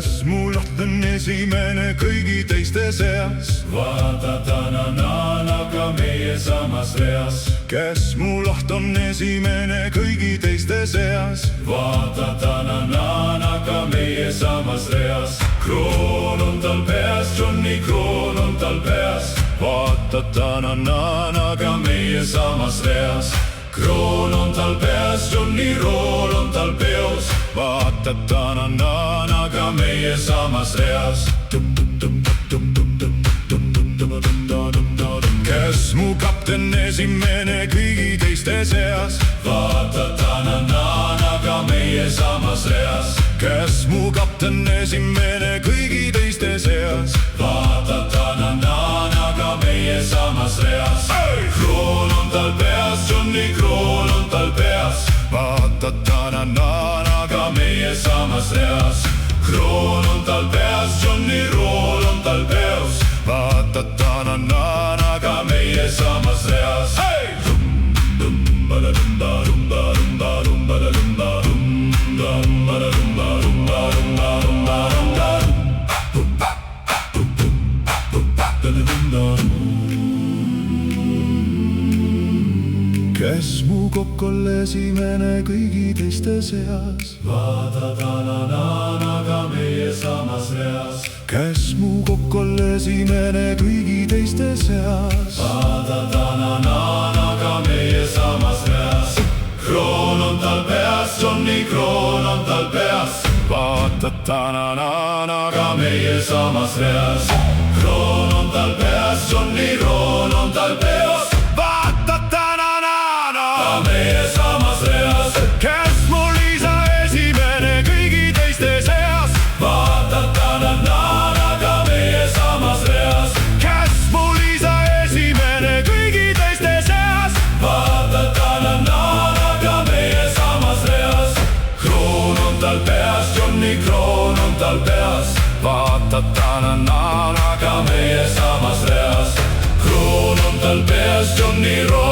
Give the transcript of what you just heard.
Kes mu laht on esimene kõigi teiste seas? Vaata tanananaga meie samas reas. Kes mu laht on esimene kõigi teiste seas? Vaata tanananaga meie samas reas. Kroon on tal peas, Johnny kroon on tal peas. Vaata tanananaga meie samas reas. Kroon on tal peas, Johnny rool on tal peos. Vaata tanananaga meie samas reas. Kes mu kapten esimene kõigi teiste seas? Vaata tanananaga meie samas reas. Kes mu kapten esimene kõigi teiste seas? Vaata tanananaga meie samas reas. Kroon on tal peas, Johnny kroon on tal peas. Vaata tanananaga meie samas reas. Kroon on tal peas, Johnny rool on tal peos. Vaata tanananaga meie samas reas. Kes mu kokk on esimene kõigi teiste seas? Vaata tanananaga meie samas reas. Kes mu kokk on esimene kõigi teiste seas? Vaata tanananaga meie samas reas. Kroon on tal peas, Johnny kroon on tal peas. Vaata tanananaga meie samas reas. Kroon on tal peas, Johnny rool on tal peos. Vaata tanananaga meie samas reas. Kes mul isa esimene kõigi teiste seas? Vaata tanananaga meie samas reas. Kes mul isa esimene kõigi teiste seas? Vaata tanananaga meie samas reas. Kroon on tal peas, Johnny kroon on tal peas. Vaata tanananaga meie samas reas. Kroon on tal peas, Johnny rool